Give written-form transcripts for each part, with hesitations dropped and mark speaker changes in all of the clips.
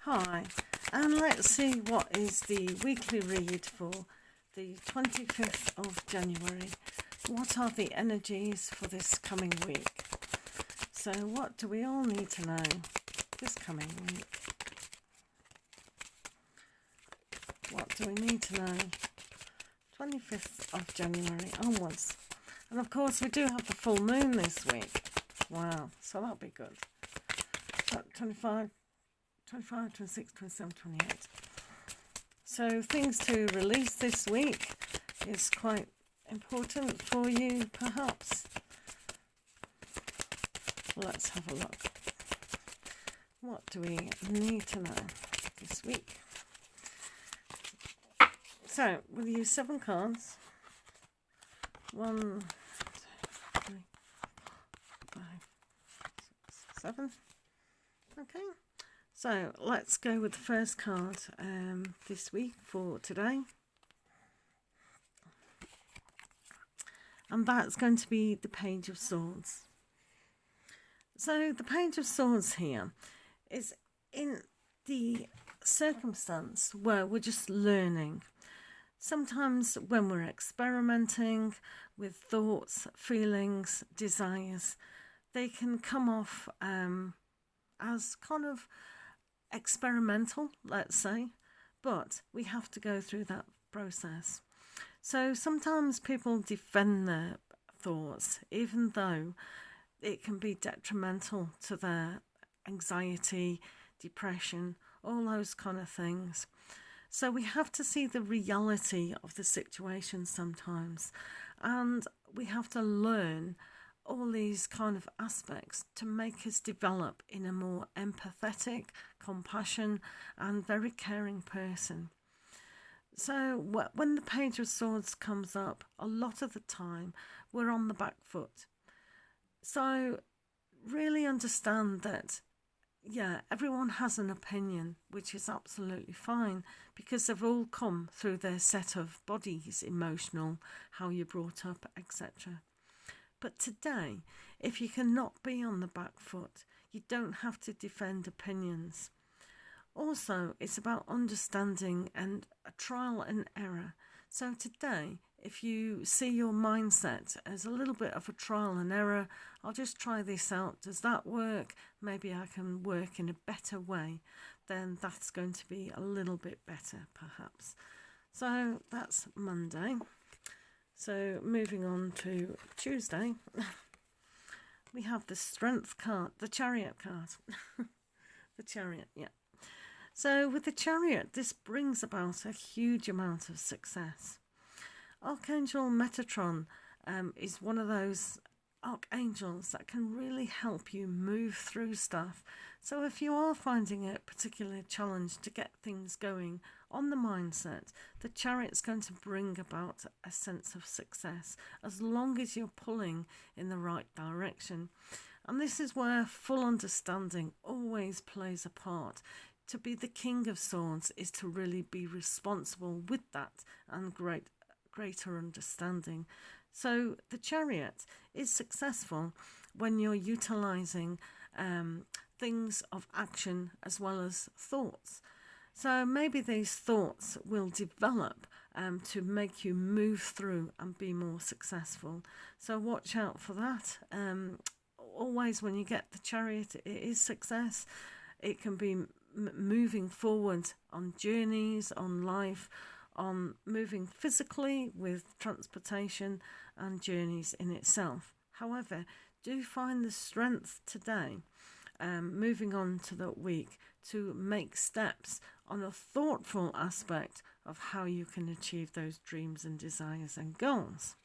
Speaker 1: Hi, and let's see what is the weekly read for the 25th of January. What are the energies for this coming week? So what do we all need to know this coming week? What do we need to know 25th of January onwards? And of course we do have the full moon this week. Wow, so that'll be good. 25, 26, 27, 28. So things to release this week is quite important for you, perhaps. Let's have a look. What do we need to know this week? So we'll use 7 cards. 1, 2, 3, 4, 5, 6, 7. Okay. So let's go with the first card this week for today. And that's going to be the Page of Swords. So the Page of Swords here is in the circumstance where we're just learning. Sometimes when we're experimenting with thoughts, feelings, desires, they can come off as kind of experimental, let's say, but we have to go through that process. So sometimes people defend their thoughts, even though it can be detrimental to their anxiety, depression, all those kind of things. So we have to see the reality of the situation sometimes, and we have to learn all these kind of aspects to make us develop in a more empathetic, compassion and very caring person. So when the Page of Swords comes up, a lot of the time we're on the back foot. So really understand that, yeah, everyone has an opinion, which is absolutely fine because they've all come through their set of bodies, emotional, how you're brought up, etc. But today, if you cannot be on the back foot, you don't have to defend opinions. Also, it's about understanding and a trial and error. So today, if you see your mindset as a little bit of a trial and error, I'll just try this out. Does that work? Maybe I can work in a better way. Then that's going to be a little bit better, perhaps. So that's Monday. So moving on to Tuesday, we have the Strength card, the Chariot card. The Chariot, yeah. So with the Chariot, this brings about a huge amount of success. Archangel Metatron is one of those archangels that can really help you move through stuff. So if you are finding it a particular challenge to get things going on the mindset, the Chariot's going to bring about a sense of success as long as you're pulling in the right direction. And this is where full understanding always plays a part. To be the King of Swords is to really be responsible with that and greater understanding. So the Chariot is successful when you're utilising things of action as well as thoughts. So maybe these thoughts will develop to make you move through and be more successful. So watch out for that. Always when you get the Chariot, it is success. It can be moving forward on journeys, on life, on moving physically with transportation and journeys in itself. However, do find the strength today, moving on to the week, to make steps on a thoughtful aspect of how you can achieve those dreams and desires and goals.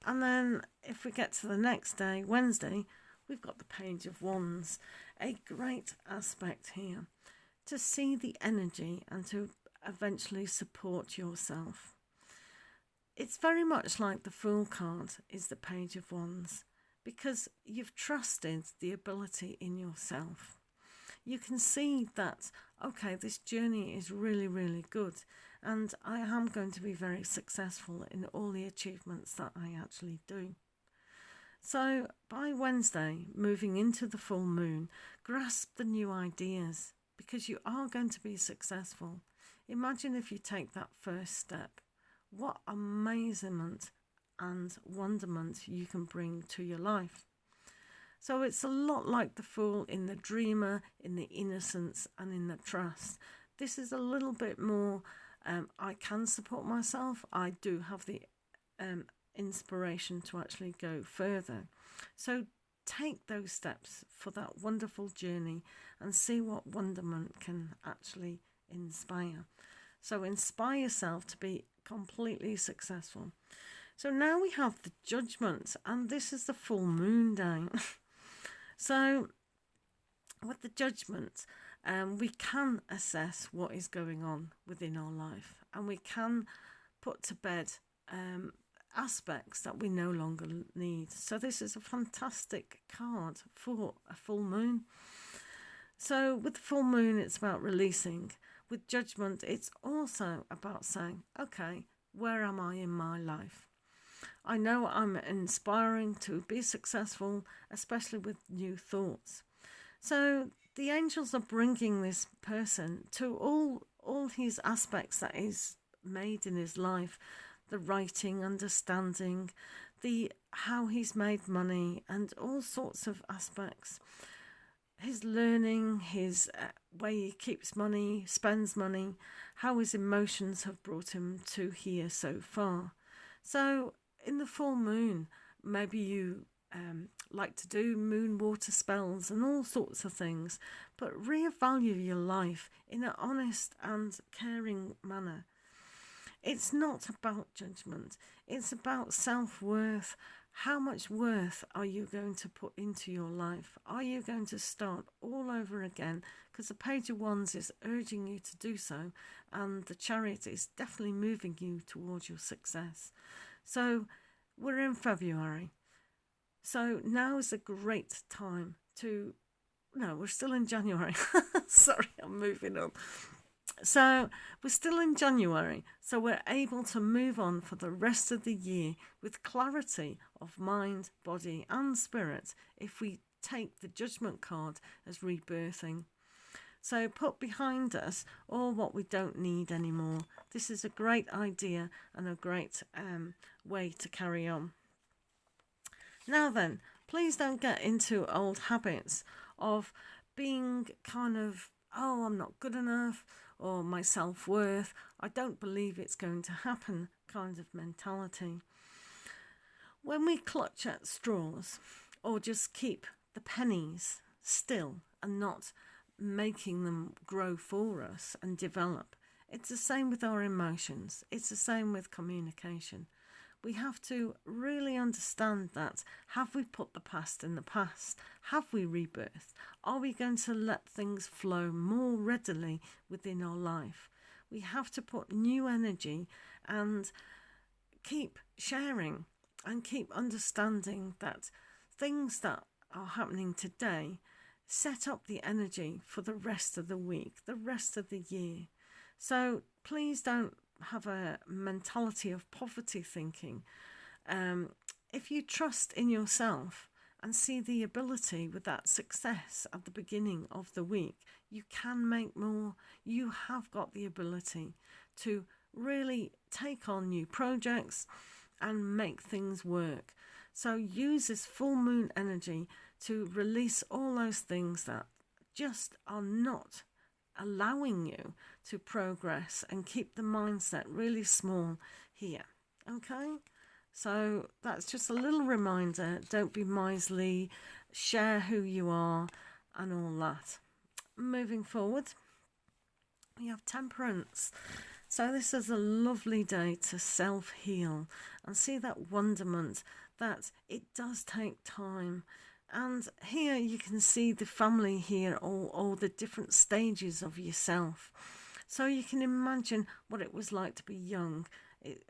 Speaker 1: And then if we get to the next day, Wednesday, we've got the Page of Wands, a great aspect here to see the energy and to eventually support yourself. It's very much like the Fool card is the Page of Wands because you've trusted the ability in yourself. You can see that, okay, this journey is really, really good and I am going to be very successful in all the achievements that I actually do. So by Wednesday, moving into the full moon, grasp the new ideas because you are going to be successful. Imagine if you take that first step. What amazement and wonderment you can bring to your life. So it's a lot like the Fool in the dreamer, in the innocence and in the trust. This is a little bit more, I can support myself. I do have the inspiration to actually go further. So take those steps for that wonderful journey and see what wonderment can actually inspire. So inspire yourself to be completely successful. So now we have the judgment, and this is the full moon day. So with the judgment, we can assess what is going on within our life, and we can put to bed aspects that we no longer need. So this is a fantastic card for a full moon. So with the full moon, it's about releasing. With judgment, it's also about saying, okay, where am I in my life? I know I'm inspiring to be successful, especially with new thoughts. So the angels are bringing this person to all his aspects that he's made in his life, the writing, understanding, the how he's made money, and all sorts of aspects. His learning, his way he keeps money, spends money, how his emotions have brought him to here so far. So in the full moon, maybe you like to do moon water spells and all sorts of things, but reevaluate your life in an honest and caring manner. It's not about judgment. It's about self-worth. How much worth are you going to put into your life? Are you going to start all over again? Because the Page of Wands is urging you to do so, and the Chariot is definitely moving you towards your success. So we're in February. So now is a great time to... No, we're still in January. Sorry, I'm moving on. So we're still in January, so we're able to move on for the rest of the year with clarity of mind, body and spirit if we take the Judgment card as rebirthing. So put behind us all what we don't need anymore. This is a great idea and a great way to carry on. Now then, please don't get into old habits of being kind of, oh, I'm not good enough, or my self-worth, I don't believe it's going to happen kind of mentality. When we clutch at straws or just keep the pennies still and not making them grow for us and develop, it's the same with our emotions. It's the same with communication. We have to really understand that. Have we put the past in the past? Have we rebirthed? Are we going to let things flow more readily within our life? We have to put new energy and keep sharing and keep understanding that things that are happening today set up the energy for the rest of the week, the rest of the year. So please don't have a mentality of poverty thinking. If you trust in yourself and see the ability with that success at the beginning of the week, you can make more. You have got the ability to really take on new projects and make things work. So use this full moon energy to release all those things that just are not allowing you to progress and keep the mindset really small here. Okay? So that's just a little reminder. Don't be miserly. Share who you are and all that. Moving forward, we have Temperance. So this is a lovely day to self-heal and see that wonderment that it does take time. And here you can see the family here, all the different stages of yourself. So you can imagine what it was like to be young.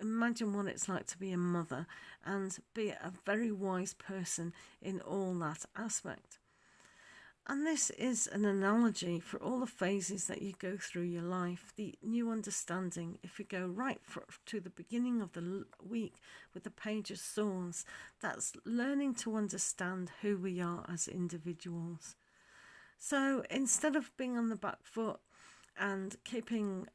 Speaker 1: Imagine what it's like to be a mother and be a very wise person in all that aspect. And this is an analogy for all the phases that you go through your life, the new understanding. If you go to the beginning of the week with the Page of Swords, that's learning to understand who we are as individuals. So instead of being on the back foot and keeping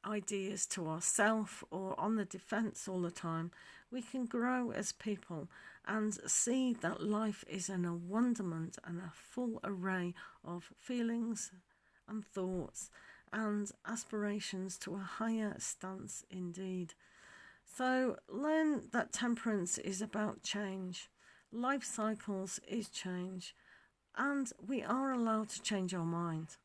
Speaker 1: ideas to ourselves or on the defence all the time, we can grow as people and see that life is a wonderment and a full array of feelings and thoughts and aspirations to a higher stance indeed. So learn that temperance is about change. Life cycles is change, and we are allowed to change our mind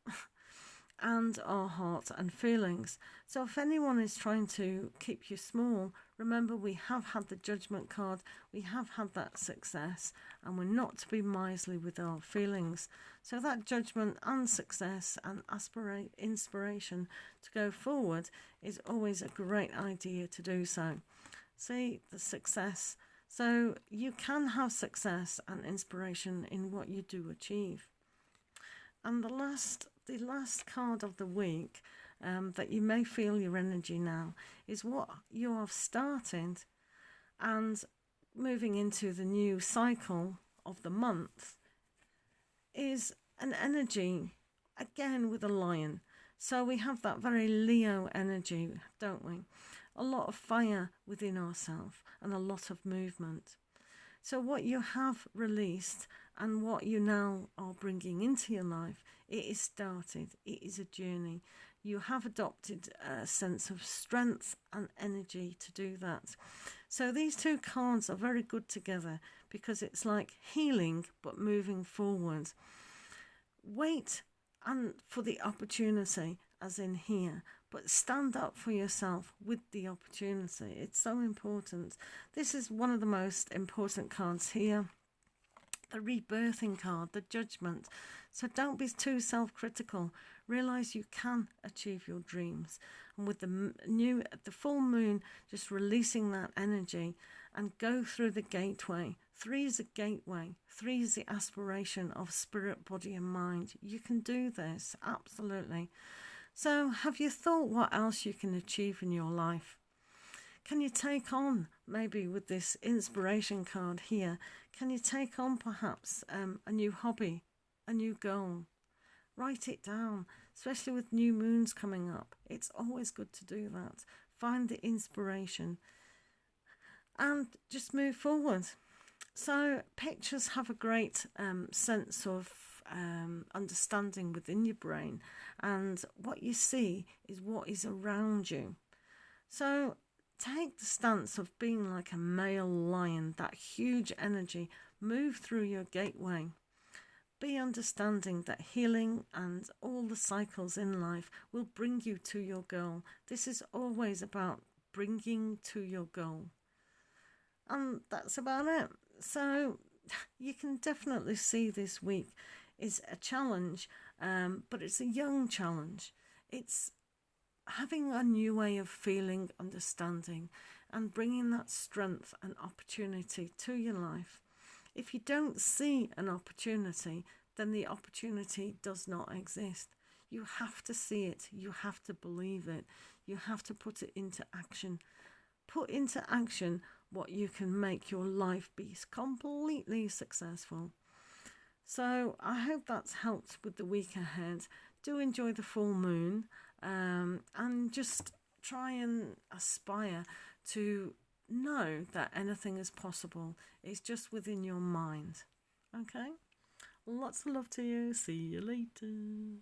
Speaker 1: and our hearts and feelings. So if anyone is trying to keep you small, remember we have had the Judgment card, we have had that success, and we're not to be miserly with our feelings. So that judgment and success and inspiration to go forward is always a great idea to do so. See the success. So you can have success and inspiration in what you do achieve. And the last card of the week that you may feel your energy now is what you have started and moving into the new cycle of the month is an energy again with a lion. So we have that very Leo energy, don't we? A lot of fire within ourselves and a lot of movement. So what you have released and what you now are bringing into your life, it is started. It is a journey. You have adopted a sense of strength and energy to do that. So these two cards are very good together because it's like healing but moving forward. Wait and for the opportunity, as in here, but stand up for yourself with the opportunity. It's so important. This is one of the most important cards here. The rebirthing card, the Judgment. So don't be too self-critical. Realize you can achieve your dreams. And with the full moon, just releasing that energy and go through the gateway. 3 is a gateway. 3 is the aspiration of spirit, body and mind. You can do this, absolutely. So have you thought what else you can achieve in your life? Can you take on, maybe with this inspiration card here, can you take on perhaps a new hobby, a new goal? Write it down, especially with new moons coming up. It's always good to do that. Find the inspiration and just move forward. So pictures have a great sense of understanding within your brain, and what you see is what is around you. So take the stance of being like a male lion, that huge energy, move through your gateway. Be understanding that healing and all the cycles in life will bring you to your goal. This is always about bringing to your goal. And that's about it. So you can definitely see this week is a challenge, but it's a young challenge. It's having a new way of feeling, understanding, and bringing that strength and opportunity to your life. If you don't see an opportunity, then the opportunity does not exist. You have to see it. You have to believe it. You have to put it into action. Put into action what you can make your life be completely successful. So I hope that's helped with the week ahead. Do enjoy the full moon, and just try and aspire to know that anything is possible. It's just within your mind. Okay? Lots of love to you. See you later.